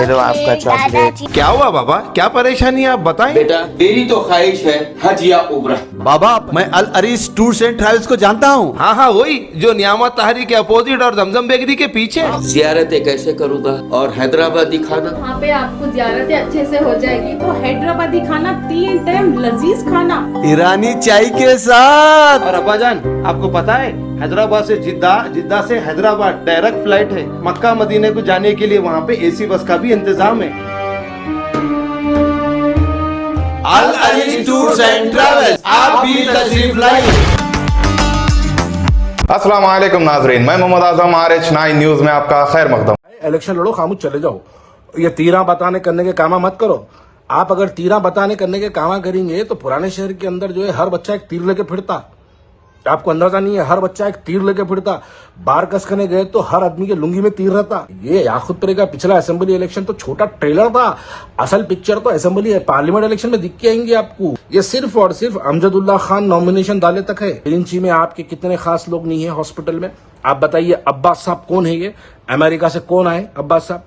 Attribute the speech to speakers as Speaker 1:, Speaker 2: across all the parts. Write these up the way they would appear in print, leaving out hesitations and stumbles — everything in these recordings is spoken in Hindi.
Speaker 1: लो आपका चॉकलेट।
Speaker 2: क्या हुआ बाबा, क्या परेशानी है आप बताएं।
Speaker 3: बेटा मेरी तो ख्वाहिश है हज या उम्रा।
Speaker 4: बाबा मैं अल अरीस टूर्स एंड ट्रैवल्स को जानता हूँ।
Speaker 2: हाँ हाँ वही जो नियामत ताहरी के अपोजिट और जमजम बेकरी के पीछे।
Speaker 3: जियारतें कैसे करूँगा और हैदराबादी खाना?
Speaker 5: वहाँ पे आपको जियारतें अच्छे से हो जाएगी। वो हैदराबादी खाना 3 टाइम लजीज खाना,
Speaker 4: ईरानी चाय के साथ।
Speaker 2: और अब्बाजान आपको पता है हैदराबाद से जिद्दा, जिद्दा से हैदराबाद डायरेक्ट फ्लाइट है। मक्का मदीने को जाने के लिए वहाँ पे एसी बस का भी इंतजाम है।
Speaker 4: अल अरीस टूर्स एंड ट्रैवल्स, आप भी तशरीफ लाइए।
Speaker 6: अस्सलाम वालेकुम नाजरीन, मैं मोहम्मद आजम RH9 न्यूज में आपका खैर मकदम।
Speaker 7: इलेक्शन लड़ो, खामोश चले जाओ। ये तीरा बताने करने के कामा मत करो। आप अगर तीरा बताने करने के कामा करेंगे तो पुराने शहर के अंदर जो है हर बच्चा एक तीर लेके फिरता। आपको अंदाजा नहीं है, हर बच्चा एक तीर लेके फिरता। बार कस करने गए तो हर आदमी के लुंगी में तीर रहता। ये याकूब परे का पिछला असेंबली इलेक्शन तो छोटा ट्रेलर था, असल पिक्चर तो असेंबली पार्लियामेंट इलेक्शन में दिख के आएंगे आपको। ये सिर्फ और सिर्फ अमजदुल्ला खान नॉमिनेशन डाले तक है। रिंची में आपके कितने खास लोग नहीं है हॉस्पिटल में? आप बताइए। अब्बास साहब कौन है? ये अमेरिका से कौन आए अब्बास साहब?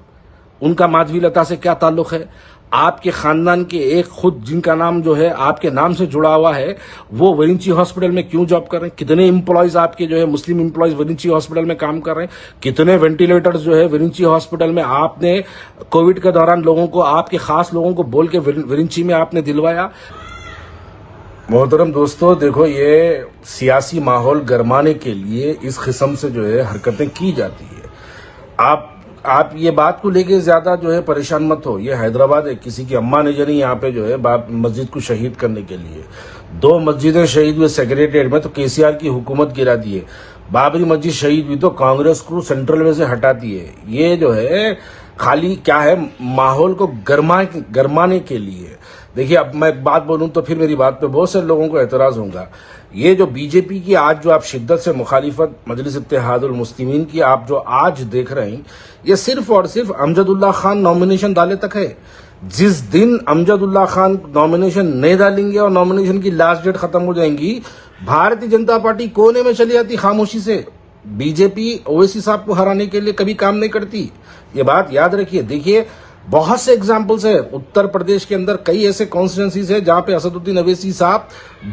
Speaker 7: उनका माधवी लता से क्या ताल्लुक है? आपके खानदान के एक खुद जिनका नाम जो है आपके नाम से जुड़ा हुआ है वो विरिंची हॉस्पिटल में क्यों जॉब कर रहे हैं? कितने एम्प्लॉयज आपके जो है मुस्लिम एम्प्लॉयज विरिंची हॉस्पिटल में काम कर रहे हैं? कितने वेंटिलेटर्स जो है विरिंची हॉस्पिटल में आपने कोविड के दौरान लोगों को, आपके खास लोगों को बोल के विरिंची में आपने दिलवाया? मोहतरम दोस्तों देखो, ये सियासी माहौल गरमाने के लिए इस किस्म से जो है हरकतें की जाती है। आप ये बात को लेके ज्यादा जो है परेशान मत हो। ये हैदराबाद है, किसी की अम्मा ने जनी यहाँ पे जो है मस्जिद को शहीद करने के लिए 2 मस्जिदें शहीद हुए सेक्रेटेरिएट में तो केसीआर की हुकूमत गिरा दी है। बाबरी मस्जिद शहीद हुई तो कांग्रेस को सेंट्रल में से हटा दी है। ये जो है खाली क्या है, माहौल को गरमाने के लिए। देखिए अब मैं एक बात बोलूं तो फिर मेरी बात पे बहुत से लोगों को एतराज होगा। ये जो बीजेपी की आज जो आप शिद्दत से मुखालिफत मजलिस इत्तेहादुल मुस्लिमीन की आप जो आज देख रहे हैं, ये सिर्फ और सिर्फ अमजदुल्ला खान नॉमिनेशन डाले तक है। जिस दिन अमजदुल्ला खान नॉमिनेशन नहीं डालेंगे और नॉमिनेशन की लास्ट डेट खत्म हो जाएंगी, भारतीय जनता पार्टी कोने में चली जाती खामोशी से। बीजेपी ओवैसी साहब को हराने के लिए कभी काम नहीं करती, ये बात याद रखिए। देखिए बहुत से एग्जाम्पल्स है उत्तर प्रदेश के अंदर, कई ऐसे कॉन्स्टिट्यूंसीज है जहां पे असदुद्दीन अवैसी साहब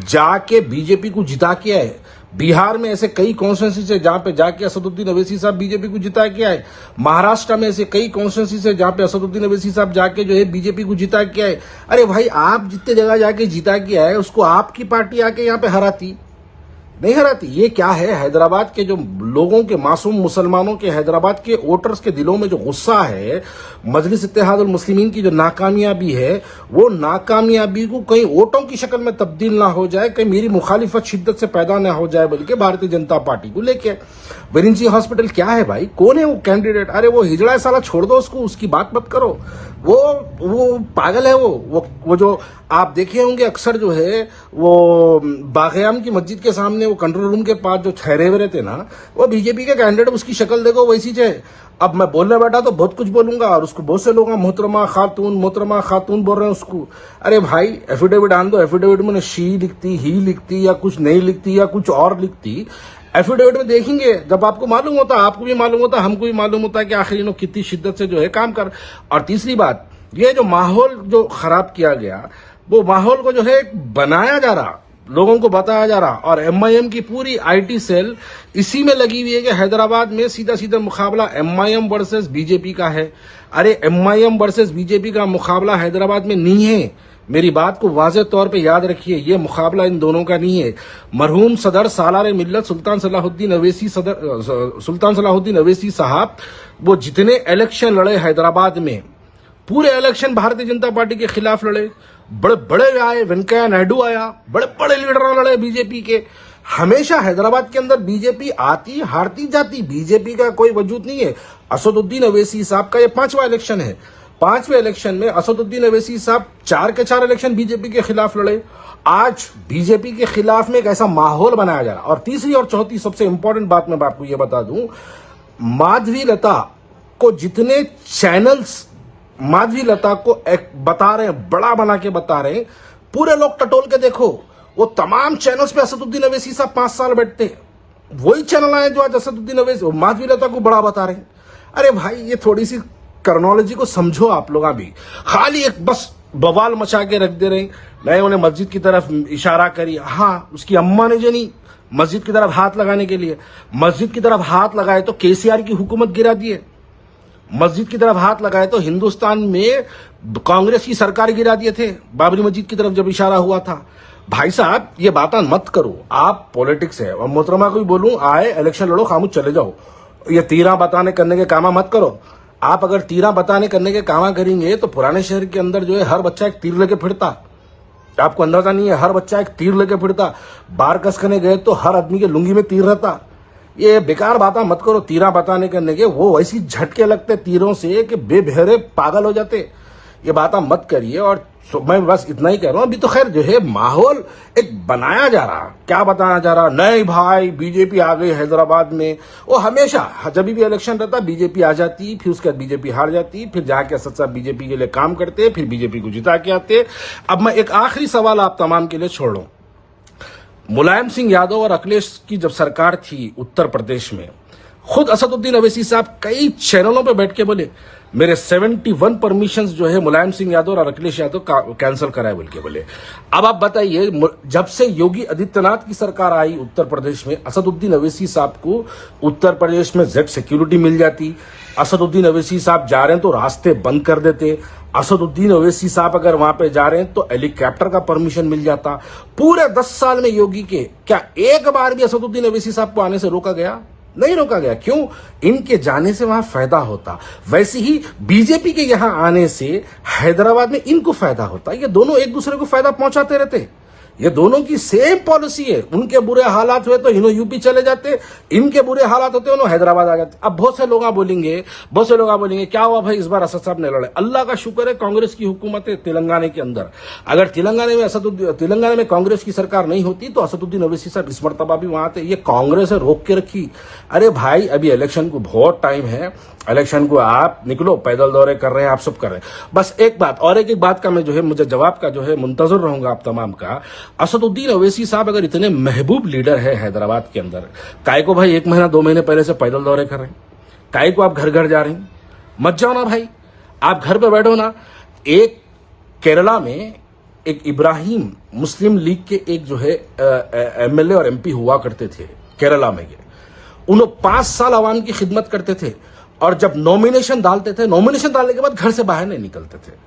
Speaker 7: जाके बीजेपी को जिता के आए। बिहार में ऐसे कई कॉन्स्टिट्यूंसीज है जहां पे जाके असदुद्दीन अवैसी साहब बीजेपी को जिता के आए। महाराष्ट्र में ऐसे कई कॉन्स्टिट्यूंसीज है जहां पे असदुद्दीन अवैसी साहब जाके जो है बीजेपी को जिता के आए। अरे भाई, आप जितने जगह जाके जिता के आए उसको आपकी पार्टी आके यहाँ पे हराती नहीं हराती। ये क्या है, हैदराबाद के जो लोगों के, मासूम मुसलमानों के, हैदराबाद के वोटर्स के दिलों में जो गुस्सा है, मजलिस इत्तेहादुल मुस्लिमीन की जो नाकामयाबी है, वो नाकामयाबी को कहीं वोटों की शक्ल में तब्दील ना हो जाए, कहीं मेरी मुखालिफत शिद्दत से पैदा ना हो जाए, बल्कि भारतीय जनता पार्टी को लेके। विरिंची हॉस्पिटल क्या है भाई? कौन है वो कैंडिडेट? अरे वो हिजड़ा साला छोड़ दो उसको, उसकी बात मत करो। वो पागल है। वो जो आप देखे होंगे अक्सर जो है वो बाग़याम की मस्जिद के सामने वो कंट्रोल रूम के पास जो ठहरे हुए रहते ना, वो बीजेपी के कैंडिडेट, उसकी शक्ल देखो वैसी है। अब मैं बोलने बैठा तो बहुत कुछ बोलूंगा और उसको बहुत से लोग मोहतरमा खातून बोल रहे हैं उसको। अरे भाई एफिडेविट आन दो। एफिडेविट में शी लिखती, ही लिखती, या कुछ नहीं लिखती, या कुछ और लिखती। एफिडेविट में देखेंगे, जब आपको मालूम होता, आपको भी मालूम होता, हमको भी मालूम होता कि आखिर इन्होंने कितनी शिद्दत से जो है काम कर। और तीसरी बात, ये जो माहौल जो खराब किया गया, वो माहौल को जो है बनाया जा रहा, लोगों को बताया जा रहा। और MIM की पूरी IT सेल इसी में लगी हुई है कि हैदराबाद में सीधा सीधा मुकाबला MIM वर्सेस बीजेपी का है। अरे MIM वर्सेस बीजेपी का मुकाबला हैदराबाद में नहीं है। मेरी बात को वाज़ेह तौर पे याद रखिए, ये मुकाबला इन दोनों का नहीं है। मरहूम सदर सालार मिल्लत सुल्तान सलाहुद्दीन अवैसी साहब, वो जितने इलेक्शन लड़े हैदराबाद में, पूरे इलेक्शन भारतीय जनता पार्टी के खिलाफ लड़े। बड़े बड़े आए, वेंकैया नायडू आया, बड़े बड़े लीडर लड़े बीजेपी के। हमेशा हैदराबाद के अंदर बीजेपी आती हारती जाती, बीजेपी का कोई वजूद नहीं है। असदुद्दीन अवैसी साहब का ये 5वां इलेक्शन है। 5वें इलेक्शन में असदुद्दीन अवैसी साहब 4 के 4 इलेक्शन बीजेपी के खिलाफ लड़े। आज बीजेपी के खिलाफ में एक ऐसा माहौल बनाया जा रहा। और तीसरी और चौथी सबसे इंपॉर्टेंट बात मैं आपको ये बता दूं, माधवी लता को जितने चैनल्स माधवी लता को एक बता रहे हैं, बड़ा बना के बता रहे हैं, पूरे लोग टटोल के देखो, वो तमाम चैनल्स पे असदुद्दीन अवैसी साहब 5 साल बैठते हैं। वही चैनल आए जो आज असदुद्दीन अवैसी माधवी लता को बड़ा बता रहे हैं। अरे भाई, ये थोड़ी सी कर्नोलॉजी को समझो आप लोग भी। खाली एक बस बवाल मचा के रख दे रहे हैं। मैं उन्हें मस्जिद की तरफ इशारा करी, हाँ उसकी अम्मा ने जो नहीं मस्जिद की तरफ हाथ लगाने के लिए, मस्जिद की तरफ हाथ लगाए तो केसीआर की हुकूमत गिरा दिए, मस्जिद की तरफ हाथ लगाए तो हिंदुस्तान में कांग्रेस की सरकार गिरा दिए थे बाबरी मस्जिद की तरफ जब इशारा हुआ था। भाई साहब ये बातें मत करो, आप पॉलिटिक्स है। और मोहतरमा को भी बोलूं, आए इलेक्शन लड़ो, खामोश चले जाओ। ये तीरा बताने करने के कामा मत करो। आप अगर तीरा बताने करने के कामा करेंगे तो पुराने शहर के अंदर जो है हर बच्चा एक तीर लेके फिरता। आपको अंदाजा नहीं है, हर बच्चा एक तीर लेके फिरता। बार कस करने गए तो हर आदमी के लुंगी में तीर रहता। ये बेकार बातें मत करो तीरा बताने करने के, वो वैसी झटके लगते तीरों से कि बेबहरे पागल हो जाते। ये बातें मत करिए। और मैं बस इतना ही कह रहा हूं, अभी तो खैर जो है माहौल एक बनाया जा रहा, क्या बताया जा रहा, नहीं भाई बीजेपी आ गई हैदराबाद में। वो हमेशा जब भी इलेक्शन रहता बीजेपी आ जाती, फिर उसके बाद बीजेपी हार जाती, फिर जाके असद साहब बीजेपी के लिए काम करते, फिर बीजेपी को जिता के आते। अब मैं एक आखिरी सवाल आप तमाम के लिए छोड़ रहा हूं। मुलायम सिंह यादव और अखिलेश की जब सरकार थी उत्तर प्रदेश में, खुद असदुद्दीन अवैसी साहब कई चैनलों पे बैठ के बोले मेरे 71 परमिशंस जो है मुलायम सिंह यादव और अखिलेश यादव कैंसिल कराए बोल के बोले। अब आप बताइए, जब से योगी आदित्यनाथ की सरकार आई उत्तर प्रदेश में, असदुद्दीन अवैसी साहब को उत्तर प्रदेश में जेड सिक्योरिटी मिल जाती। असदुद्दीन अवैसी साहब जा रहे हैं तो रास्ते बंद कर देते। असदुद्दीन अवैसी साहब अगर वहां पे जा रहे हैं तो हेलीकॉप्टर का परमिशन मिल जाता। पूरे 10 साल में योगी के क्या एक बार भी असदुद्दीन अवैसी साहब को आने से रोका गया? नहीं रोका गया। क्यों? इनके जाने से वहां फायदा होता। वैसे ही बीजेपी के यहां आने से हैदराबाद में इनको फायदा होता। ये दोनों एक दूसरे को फायदा पहुंचाते रहते। ये दोनों की सेम पॉलिसी है। उनके बुरे हालात हुए तो इन्हों यूपी चले जाते, इनके बुरे हालात होते उन्होंने हैदराबाद आ जाते। अब बहुत से लोग बोलेंगे क्या हुआ भाई इस बार असद साहब ने लड़े। अल्लाह का शुक्र है कांग्रेस की हुकूमत है तेलंगाना के अंदर। अगर तेलंगाना में कांग्रेस की सरकार नहीं होती तो असदुद्दीन अवैसी साहब इस मरतबा भी वहां थे। ये कांग्रेस है रोक के रखी। अरे भाई अभी इलेक्शन को बहुत टाइम है, इलेक्शन को आप निकलो, पैदल दौरे कर रहे हैं, आप सब कर रहे हैं। बस एक बात और एक बात का मैं जो है मुझे जवाब का जो है मुंतजर रहूंगा आप तमाम का। असदुद्दीन अवैसी साहब अगर इतने महबूब लीडर है हैदराबाद के अंदर, काय को भाई 1 महीना 2 महीने पहले से पैदल दौरे कर रहे हैं? काय को आप घर घर जा रहे हैं? मत जाओ ना भाई, आप घर पे बैठो ना। एक केरला में एक इब्राहिम मुस्लिम लीग के एक जो है एमएलए और एमपी हुआ करते थे केरला में। उन्होंने 5 साल आवाम की खिदमत करते थे और जब नॉमिनेशन डालते थे, नॉमिनेशन डालने के बाद घर से बाहर नहीं निकलते थे।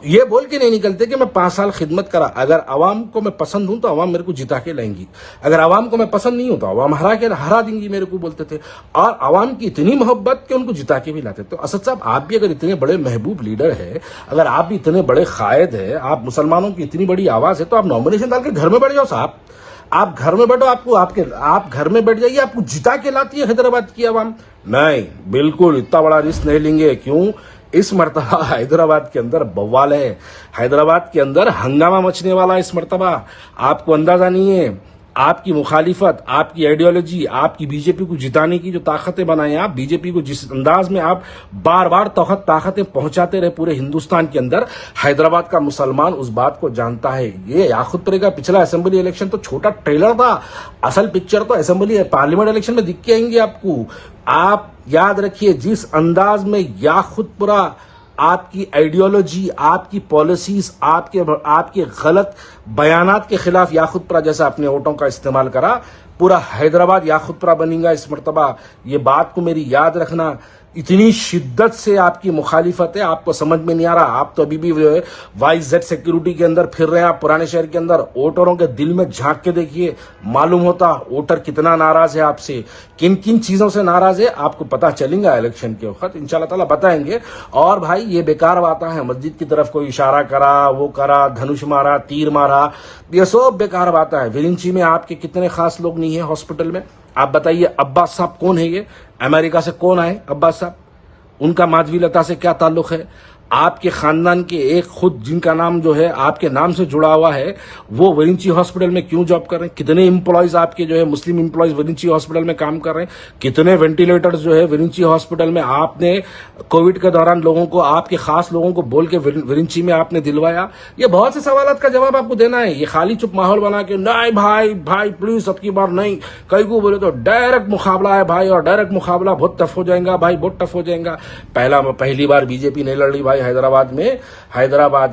Speaker 7: ये बोल के नहीं निकलते कि मैं 5 साल खिदमत करा, अगर आवाम को मैं पसंद हूं तो आवाम मेरे को जिता के लाएंगी, अगर आवाम को मैं पसंद नहीं हूं तो आवाम हरा देंगी मेरे को, बोलते थे। और आवाम की इतनी मोहब्बत कि उनको जिता के भी लाते। तो असद साहब आप भी अगर इतने बड़े महबूब लीडर है, अगर आप भी इतने बड़े कायद है, आप मुसलमानों की इतनी बड़ी आवाज है, तो आप नॉमिनेशन डाल के घर में बैठ जाओ साहब। आप घर में बैठो, आप घर में बैठ जाइए, आपको जिता के लाती है हैदराबाद की आवाम। नहीं, बिल्कुल इतना बड़ा रिस्क नहीं लेंगे। क्यों? इस मर्तबा हैदराबाद के अंदर बवाल है, हैदराबाद के अंदर हंगामा मचने वाला है इस मर्तबा। आपको अंदाजा नहीं है। आपकी मुखालिफत, आपकी आइडियोलॉजी, आपकी बीजेपी को जिताने की जो ताकतें बनाए आप, बीजेपी को जिस अंदाज में आप बार बार ताकतें पहुंचाते रहे पूरे हिंदुस्तान के अंदर, हैदराबाद का मुसलमान उस बात को जानता है। ये याखुदपुरे का पिछला असेंबली इलेक्शन तो छोटा ट्रेलर था, असल पिक्चर तो असेंबली पार्लियामेंट इलेक्शन में दिख के आएंगे आपको। आप याद रखिए जिस अंदाज में याखुदपुरा आपकी आइडियोलॉजी, आपकी पॉलिसीज, आपके गलत बयानात के खिलाफ याखुदपुरा जैसा अपने वोटों का इस्तेमाल करा, पूरा हैदराबाद याखुदपुरा बनेगा इस मर्तबा। ये बात को मेरी याद रखना। इतनी शिद्दत से आपकी मुखालिफत है, आपको समझ में नहीं आ रहा। आप तो अभी भी जो है वाईजेड सिक्योरिटी के अंदर फिर रहे हैं, आप पुराने शहर के अंदर। वोटरों के दिल में झांक के देखिए, मालूम होता वोटर कितना नाराज है आपसे, किन किन चीजों से नाराज है, आपको पता चलेगा इलेक्शन के वक्त इंशाल्लाह ताला बताएंगे। और भाई ये बेकार बातें हैं, मस्जिद की तरफ कोई इशारा करा, वो करा, धनुष मारा, तीर मारा, ये सब बेकार बातें हैं। विरिंची में आपके कितने खास लोग नहीं है हॉस्पिटल में? आप बताइए। अब्बास साहब कौन है? ये अमेरिका से कौन आए अब्बास साहब? उनका माधवी लता से क्या ताल्लुक है? आपके खानदान के एक खुद जिनका नाम जो है आपके नाम से जुड़ा हुआ है, वो विरिंची हॉस्पिटल में क्यों जॉब कर रहे हैं? कितने एम्प्लॉयज आपके जो है मुस्लिम एम्प्लॉयज विरिंची हॉस्पिटल में काम कर रहे हैं? कितने वेंटिलेटर्स जो है विरिंची हॉस्पिटल में आपने कोविड के दौरान लोगों को, आपके खास लोगों को बोल के विरिंची में आपने दिलवाया? ये बहुत से सवालों का जवाब आपको देना है। ये खाली चुप माहौल बना के नहीं भाई भाई प्लीज अब की बार नहीं, कई को बोले तो डायरेक्ट मुकाबला है भाई, और डायरेक्ट मुकाबला बहुत टफ हो जाएगा भाई, बहुत टफ हो जाएगा। पहली बार बीजेपी नहीं लड़ रही भाई हैदराबाद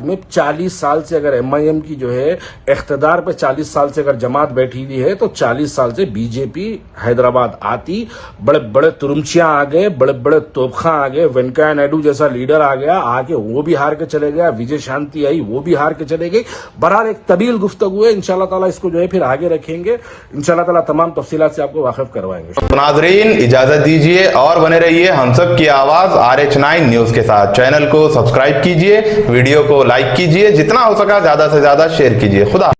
Speaker 7: में 40 साल से अगर एमआईएम की जो है इख्तिदार पे 40 साल से अगर जमात बैठी हुई है, तो 40 साल से बीजेपी हैदराबाद आती, बड़े बड़े तुरुमचियां आ गए, बड़े बड़े तोपखा आ गए, वेंकैया नायडू जैसा लीडर आ गया, आके वो भी हार के चले गया, विजय शांति आई वो भी हार के चले गई। बहरहाल एक तवील गुफ्तगू है, इंशाल्लाह ताला इसको जो है फिर आगे रखेंगे, इंशाल्लाह ताला तमाम तफसीलात से आपको वाकिफ करवाएंगे।
Speaker 6: तो नाजरीन इजाजत दीजिए और बने रहिए हम सब की आवाज RH9 न्यूज के साथ। चैनल को सब्सक्राइब कीजिए, वीडियो को लाइक कीजिए, जितना हो सका ज्यादा से ज्यादा शेयर कीजिए। खुदा